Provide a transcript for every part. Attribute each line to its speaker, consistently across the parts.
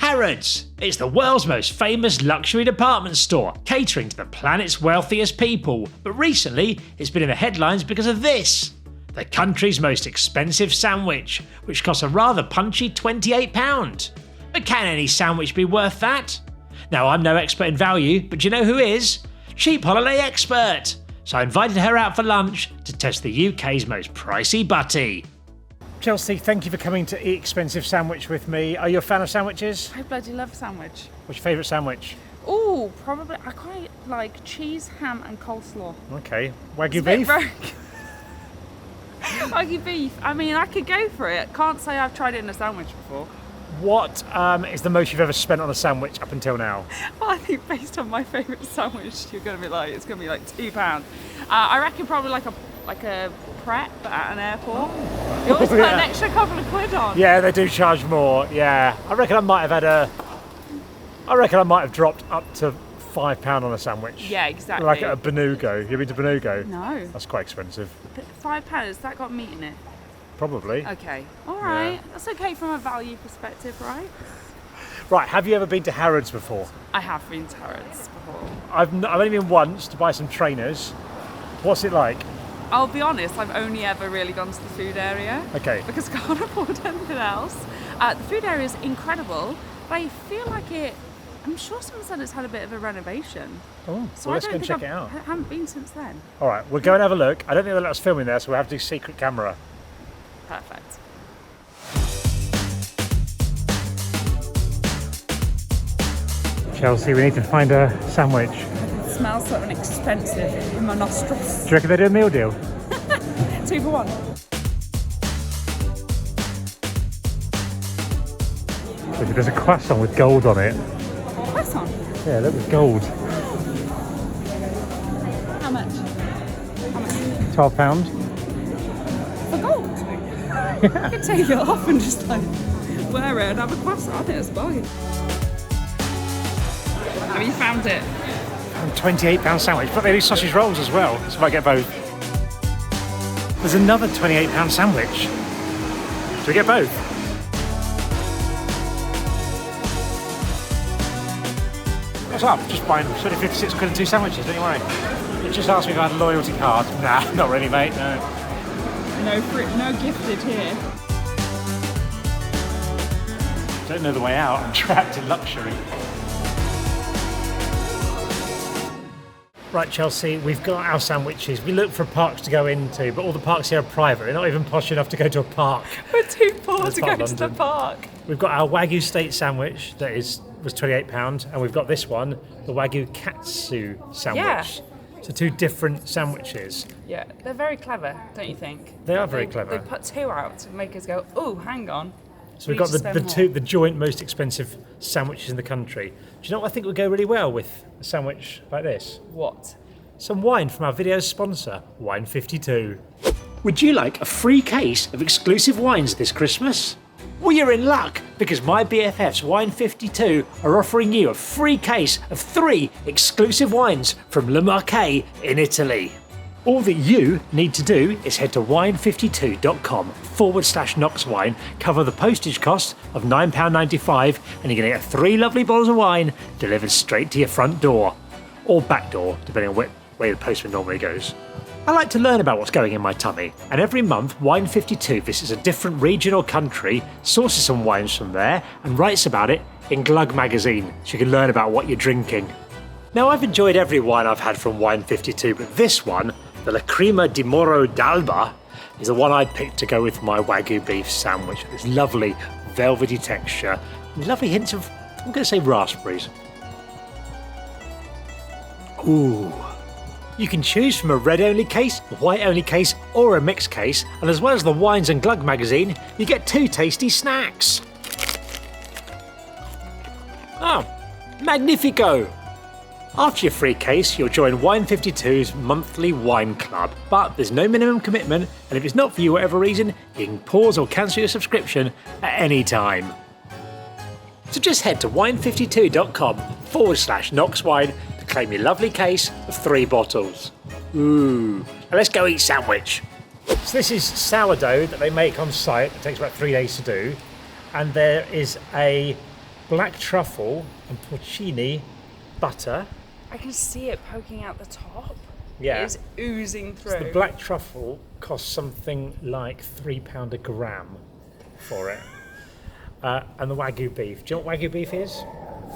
Speaker 1: Harrods. It's the world's most famous luxury department store, catering to the planet's wealthiest people. But recently, it's been in the headlines because of this. The country's most expensive sandwich, which costs a rather punchy £28. But can any sandwich be worth that? Now, I'm no expert in value, but do you know who is? Cheap holiday expert. So I invited her out for lunch to test the UK's most pricey butty. Chelsea, thank you for coming to Eat Expensive Sandwich with me. Are you a fan of sandwiches?
Speaker 2: I bloody love sandwich.
Speaker 1: What's your favourite sandwich?
Speaker 2: Oh, probably, I quite like cheese, ham and coleslaw.
Speaker 1: Okay. Wagyu beef?
Speaker 2: Wagyu beef. I mean, I could go for it. Can't say I've tried it in a sandwich before.
Speaker 1: What is the most you've ever spent on a sandwich up until now?
Speaker 2: Well, I think based on my favourite sandwich, it's going to be like £2. I reckon probably like a Pret, but at an airport. You always put an extra couple of quid on.
Speaker 1: Yeah, they do charge more. Yeah, I reckon I might have dropped up to £5 on a sandwich.
Speaker 2: Yeah, exactly.
Speaker 1: Like at a Benugo. You been to Benugo?
Speaker 2: No.
Speaker 1: That's quite expensive.
Speaker 2: But £5, has that got meat in it?
Speaker 1: Probably.
Speaker 2: Okay. All right.
Speaker 1: Yeah.
Speaker 2: That's okay from a value perspective, right?
Speaker 1: Right. Have you ever been to Harrods before?
Speaker 2: I have been to Harrods before.
Speaker 1: I've only been once to buy some trainers. What's it like?
Speaker 2: I'll be honest, I've only ever really gone to the food area.
Speaker 1: Okay.
Speaker 2: Because I can't afford anything else. The food area is incredible, but I feel like I'm sure someone said it's had a bit of a renovation.
Speaker 1: Oh,
Speaker 2: So
Speaker 1: well,
Speaker 2: I
Speaker 1: let's
Speaker 2: don't
Speaker 1: go and
Speaker 2: think
Speaker 1: check it out.
Speaker 2: I haven't been since then.
Speaker 1: All right, we'll go and have a look. I don't think they'll let us film in there, so we'll have to do secret camera.
Speaker 2: Perfect.
Speaker 1: Chelsea, we need to find a sandwich.
Speaker 2: It smells sort of expensive in my nostrils.
Speaker 1: Do you reckon they do a meal deal?
Speaker 2: 2 for 1.
Speaker 1: Look, there's a croissant with gold on it.
Speaker 2: Croissant?
Speaker 1: Yeah, look, with gold.
Speaker 2: How much?
Speaker 1: £12.
Speaker 2: For gold? I could take it off and just like wear it and have a croissant. I think it's fine. Have you found it?
Speaker 1: £28 sandwich, but they do sausage rolls as well, so I might get both. There's another £28 sandwich. Do we get both? What's up? Just buying 56 quid and 2 sandwiches, don't you worry. You just asked me if I had a loyalty card. Nah, not really, mate, no.
Speaker 2: No gifted here.
Speaker 1: Don't know the way out, I'm trapped in luxury. Right, Chelsea, we've got our sandwiches. We look for parks to go into, but all the parks here are private. They're not even posh enough to go to a park.
Speaker 2: We're too poor
Speaker 1: That's
Speaker 2: to
Speaker 1: not
Speaker 2: go to the
Speaker 1: London.
Speaker 2: park.
Speaker 1: We've got our Wagyu steak sandwich that was £28, and we've got this one, the Wagyu katsu sandwich.
Speaker 2: Yeah.
Speaker 1: So 2 different sandwiches.
Speaker 2: Yeah, they're very clever, don't you think?
Speaker 1: They are very clever.
Speaker 2: They put 2 out to make us go, oh, hang on.
Speaker 1: So we've got the joint most expensive sandwiches in the country. Do you know what I think would go really well with a sandwich like this?
Speaker 2: What?
Speaker 1: Some wine from our video's sponsor, Wine 52. Would you like a free case of exclusive wines this Christmas? Well, you're in luck, because my BFFs Wine 52 are offering you a free case of 3 exclusive wines from Le Marche in Italy. All that you need to do is head to wine52.com/Knoxwine, cover the postage cost of £9.95, and you're going to get 3 lovely bottles of wine delivered straight to your front door. Or back door, depending on where the postman normally goes. I like to learn about what's going in my tummy, and every month Wine 52 visits a different region or country, sources some wines from there, and writes about it in Glug magazine, so you can learn about what you're drinking. Now, I've enjoyed every wine I've had from Wine 52, but this one, the La Crema di Moro d'Alba, is the one I'd picked to go with my Wagyu beef sandwich. This lovely velvety texture, and lovely hints of, I'm going to say raspberries. Ooh. You can choose from a red-only case, a white-only case, or a mixed case, and as well as the Wines and Glug magazine, you get 2 tasty snacks. Oh, magnifico! After your free case, you'll join Wine 52's monthly wine club, but there's no minimum commitment, and if it's not for you for whatever reason, you can pause or cancel your subscription at any time. So just head to wine52.com/Knoxwine to claim your lovely case of 3 bottles. Ooh, now let's go eat sandwich. So this is sourdough that they make on site. It takes about 3 days to do. And there is a black truffle and porcini butter.
Speaker 2: I can see it poking out the top.
Speaker 1: Yeah.
Speaker 2: It is oozing through.
Speaker 1: So the black truffle costs something like £3 a gram for it. And the Wagyu beef. Do you know what Wagyu beef is?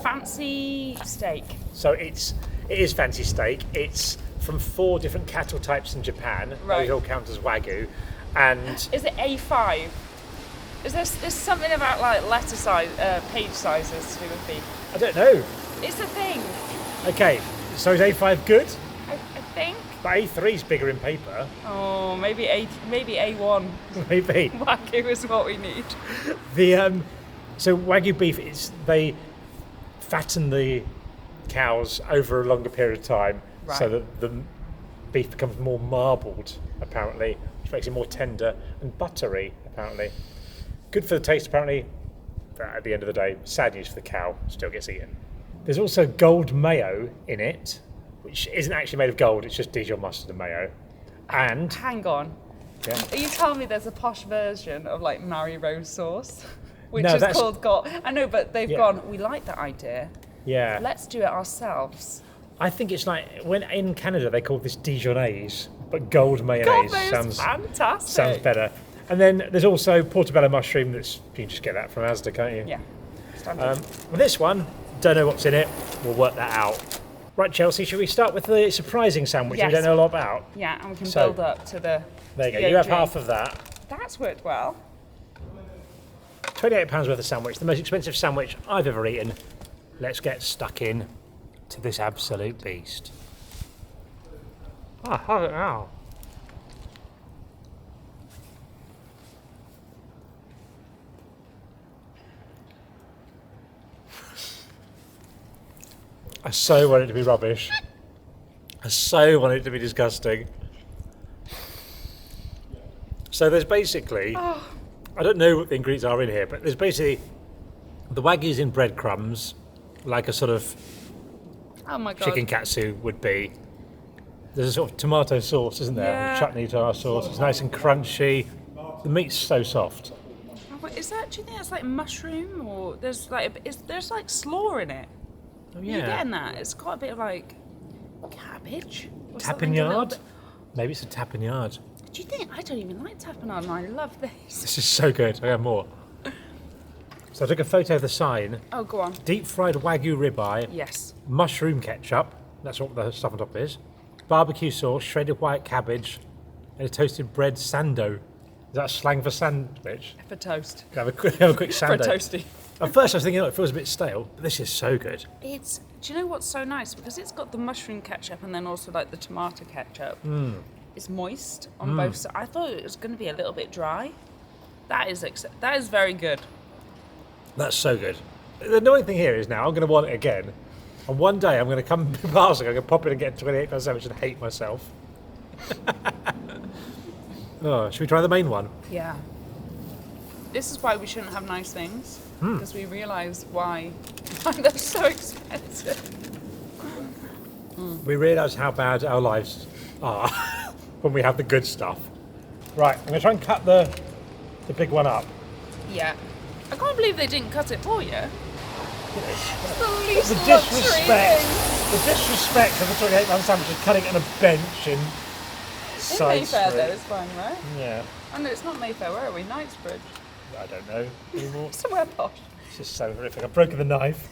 Speaker 2: Fancy steak.
Speaker 1: So it is fancy steak. It's from 4 different cattle types in Japan.
Speaker 2: Right.
Speaker 1: Those all count as Wagyu. And
Speaker 2: Is it A5? Is there's something about like letter size, page sizes to do with beef?
Speaker 1: I don't know.
Speaker 2: It's a thing.
Speaker 1: Okay, so is A5 good?
Speaker 2: I think.
Speaker 1: But A3 is bigger in paper.
Speaker 2: Oh, maybe A1.
Speaker 1: Maybe.
Speaker 2: Wagyu is what we need.
Speaker 1: So Wagyu beef they fatten the cows over a longer period of time,
Speaker 2: Right.
Speaker 1: so that the beef becomes more marbled, apparently, which makes it more tender and buttery, apparently. Good for the taste, apparently. But at the end of the day, sad news for the cow, still gets eaten. There's also gold mayo in it, which isn't actually made of gold, it's just Dijon mustard and mayo. And
Speaker 2: Hang on.
Speaker 1: yeah,
Speaker 2: Are you telling me there's a posh version of like Mary Rose sauce? Which
Speaker 1: No,
Speaker 2: is
Speaker 1: that's-
Speaker 2: called gold. I know, but they've
Speaker 1: Yeah.
Speaker 2: gone, we like that idea.
Speaker 1: yeah.
Speaker 2: Let's do it ourselves.
Speaker 1: I think it's like when in Canada they call this Dijonaise, but gold mayonnaise
Speaker 2: God, that is
Speaker 1: sounds
Speaker 2: fantastic.
Speaker 1: better. And then there's also portobello mushroom. You can just get that from Asda, can't you?
Speaker 2: Yeah. Standard.
Speaker 1: Well, this one, don't know what's in it. We'll work that out. Right, Chelsea, should we start with the surprising sandwich we
Speaker 2: Yes.
Speaker 1: don't know a lot about?
Speaker 2: Yeah, and we can
Speaker 1: So-
Speaker 2: build up to the.
Speaker 1: There you go.
Speaker 2: the
Speaker 1: You have
Speaker 2: OG.
Speaker 1: half of that.
Speaker 2: That's worked well.
Speaker 1: £28 worth of sandwich, the most expensive sandwich I've ever eaten. Let's get stuck in to this absolute beast. Ah, how's it now? I so want it to be rubbish. I so want it to be disgusting. So there's basically, I don't know what the ingredients are in here, but there's basically the Wagyu's in breadcrumbs, like a sort of
Speaker 2: Oh my god.
Speaker 1: chicken katsu would be. There's a sort of tomato sauce, isn't there?
Speaker 2: Yeah.
Speaker 1: Chutney tomato sauce. It's nice and crunchy. The meat's so soft.
Speaker 2: Oh, wait, is that? Do you think that's like mushroom or there's like there's like slaw in it?
Speaker 1: Oh,
Speaker 2: Are you getting that? It's got a bit of like cabbage. Or something a little
Speaker 1: Tapenade?
Speaker 2: bit-
Speaker 1: Maybe it's a tapenade.
Speaker 2: Do you think? I don't even like tapenade, and I love this.
Speaker 1: This is so good. I have more. So I took a photo of the sign.
Speaker 2: Oh, go on.
Speaker 1: Deep fried Wagyu ribeye,
Speaker 2: Yes.
Speaker 1: mushroom ketchup. That's what the stuff on top is. Barbecue sauce, shredded white cabbage, and a toasted bread sando. Is that slang for sandwich?
Speaker 2: For toast.
Speaker 1: Have a quick sando.
Speaker 2: For a toasty.
Speaker 1: At first I was thinking, oh, it feels a bit stale, but this is so good.
Speaker 2: It's. Do you know what's so nice? Because it's got the mushroom ketchup and then also like the tomato ketchup. It's moist on both sides. I thought it was going to be a little bit dry. That is very good.
Speaker 1: That's so good. The annoying thing here is now I'm going to want it again. And one day I'm going to come past it, I'm going to pop in and get a £28 sandwich and hate myself. Oh, should we try the main one?
Speaker 2: Yeah. This is why we shouldn't have nice things. Because we realise why they're so expensive.
Speaker 1: We realise how bad our lives are when we have the good stuff. Right, I'm going to try and cut the big one up.
Speaker 2: Yeah. I can't believe they didn't cut it for you. It's the least
Speaker 1: The
Speaker 2: luxury
Speaker 1: disrespect.
Speaker 2: thing.
Speaker 1: The disrespect of the £28 sandwich is cutting it on a bench in
Speaker 2: In
Speaker 1: Side
Speaker 2: Mayfair
Speaker 1: Street.
Speaker 2: though, it's fine, right?
Speaker 1: Yeah,
Speaker 2: Oh no, it's not Mayfair. Where are we? Knightsbridge.
Speaker 1: I don't know anymore.
Speaker 2: Somewhere posh.
Speaker 1: It's just so horrific. I've broken the knife.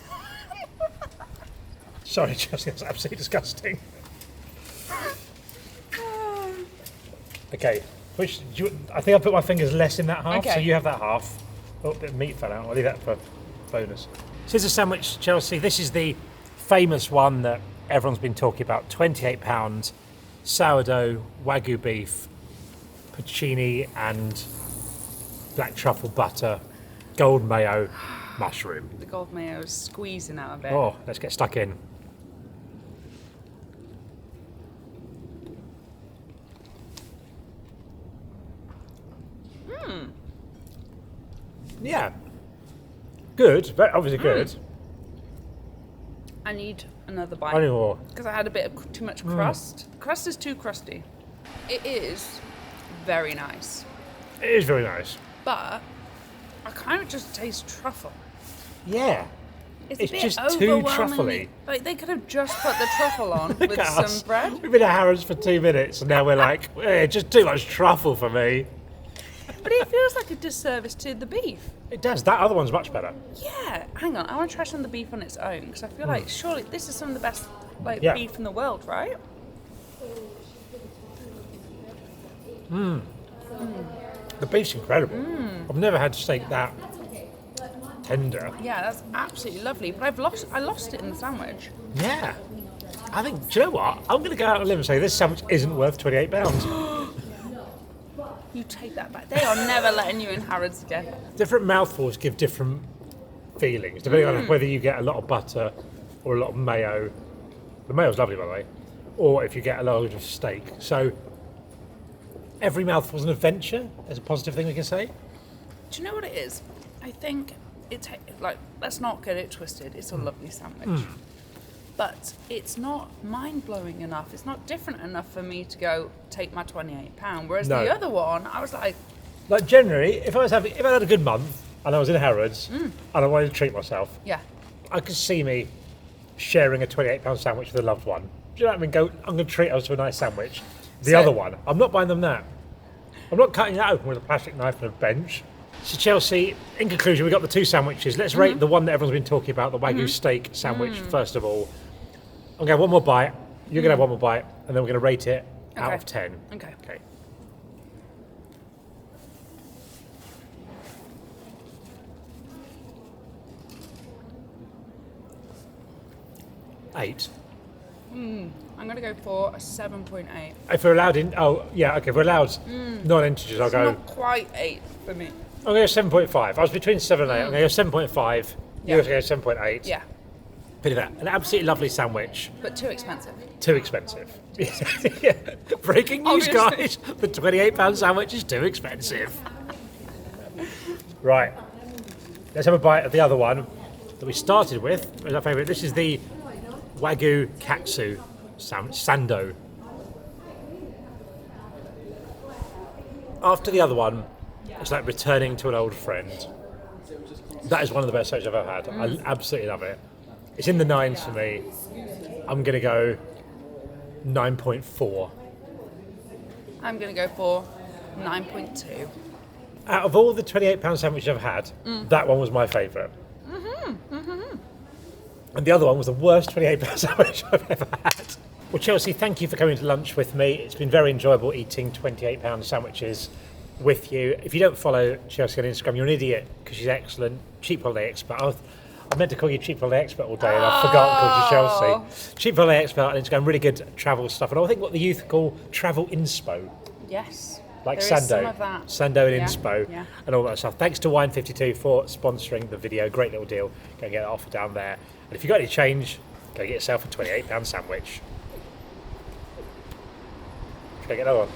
Speaker 1: Sorry, Chelsea, that's absolutely disgusting. Okay, I think I put my fingers less in that half, so
Speaker 2: Okay.
Speaker 1: you have that half. Oh, a bit of meat fell out. I'll leave that for bonus. So here's a sandwich, Chelsea. This is the famous one that everyone's been talking about. £28, sourdough, Wagyu beef, porcini and black truffle butter, gold mayo, mushroom.
Speaker 2: The gold mayo is squeezing out of it.
Speaker 1: Oh, let's get stuck in. Yeah. Good, but obviously good.
Speaker 2: I need another
Speaker 1: I
Speaker 2: bite
Speaker 1: need more.
Speaker 2: because I had a bit of too much crust. The crust is too crusty. It is very nice,
Speaker 1: It is very nice.
Speaker 2: but I kind of just taste truffle.
Speaker 1: Yeah. It's
Speaker 2: a bit
Speaker 1: just too
Speaker 2: overwhelmingly-
Speaker 1: truffly.
Speaker 2: Like they could have just put the truffle on
Speaker 1: Look
Speaker 2: with
Speaker 1: at
Speaker 2: some
Speaker 1: us.
Speaker 2: bread.
Speaker 1: We've been at Harrods for 2 minutes and now we're like, just too much truffle for me.
Speaker 2: But it feels like a disservice to the beef.
Speaker 1: It does. That other one's much better.
Speaker 2: Yeah, hang on. I want to try some of the beef on its own because I feel like surely this is some of the best
Speaker 1: Yeah.
Speaker 2: beef in the world, right?
Speaker 1: The beef's incredible. I've never had steak that tender.
Speaker 2: Yeah, that's absolutely lovely. But I lost it in the sandwich.
Speaker 1: Yeah. I think, do you know what? I'm going to go out on a limb and say this sandwich isn't worth £28.
Speaker 2: You take that back. They are never letting you in Harrods again.
Speaker 1: Different mouthfuls give different feelings, depending on whether you get a lot of butter or a lot of mayo. The mayo's lovely, by the way. Or if you get a load of steak. So every mouthful's an adventure. Is a positive thing we can say.
Speaker 2: Do you know what it is? I think let's not get it twisted. It's a lovely sandwich. But it's not mind-blowing enough. It's not different enough for me to go take my £28. Whereas
Speaker 1: No.
Speaker 2: the other one, I was like,
Speaker 1: Like generally, if I had a good month and I was in Harrods and I wanted to treat myself,
Speaker 2: yeah,
Speaker 1: I could see me sharing a £28 sandwich with a loved one. Do you know what I mean? I'm going to treat us to a nice sandwich. The
Speaker 2: So-
Speaker 1: other one, I'm not buying them that. I'm not cutting that open with a plastic knife and a bench. So Chelsea, in conclusion, we got the 2 sandwiches. Let's rate the one that everyone's been talking about, the Wagyu steak sandwich, first of all. I'm going to have one more bite. You're going to have one more bite, and then we're going to rate it out
Speaker 2: Okay.
Speaker 1: of 10.
Speaker 2: okay.
Speaker 1: Okay. 8.
Speaker 2: I'm going to go for a 7.8.
Speaker 1: If we're allowed in, if we're allowed non-integers, I'll
Speaker 2: It's
Speaker 1: go.
Speaker 2: not quite 8 for me.
Speaker 1: I'll go 7.5. I was between 7 and 8. I'm going to go 7.5.
Speaker 2: Yeah.
Speaker 1: You're going to go 7.8.
Speaker 2: Yeah,
Speaker 1: Bit of that. An absolutely lovely sandwich.
Speaker 2: but too expensive.
Speaker 1: Too expensive. Yeah. Breaking news,
Speaker 2: Obviously.
Speaker 1: guys. The £28 sandwich is too expensive. Right. Let's have a bite of the other one that we started with. It was our favourite. This is the Wagyu Katsu Sando. After the other one, it's like returning to an old friend. That is one of the best sandwiches I've ever had. I absolutely love it. It's in the 9s for me. I'm going to go 9.4.
Speaker 2: I'm going to go for 9.2.
Speaker 1: Out of all the £28 sandwiches I've had, that one was my favourite. And the other one was the worst £28 sandwich I've ever had. Well, Chelsea, thank you for coming to lunch with me. It's been very enjoyable eating £28 sandwiches with you. If you don't follow Chelsea on Instagram, you're an idiot because she's excellent. Cheap holiday expert. I meant to call you Cheap Holiday Expert all day and I forgot to call you Chelsea. Cheap Holiday Expert on Instagram, really good travel stuff. And I think what the youth call travel inspo.
Speaker 2: Yes.
Speaker 1: Like
Speaker 2: there
Speaker 1: Sando.
Speaker 2: is some of that.
Speaker 1: Sando and
Speaker 2: Yeah,
Speaker 1: Inspo
Speaker 2: yeah.
Speaker 1: and all that stuff. Thanks to Wine52 for sponsoring the video. Great little deal. Go and get that offer down there. And if you've got any change, go get yourself a £28 sandwich. Should I get another one?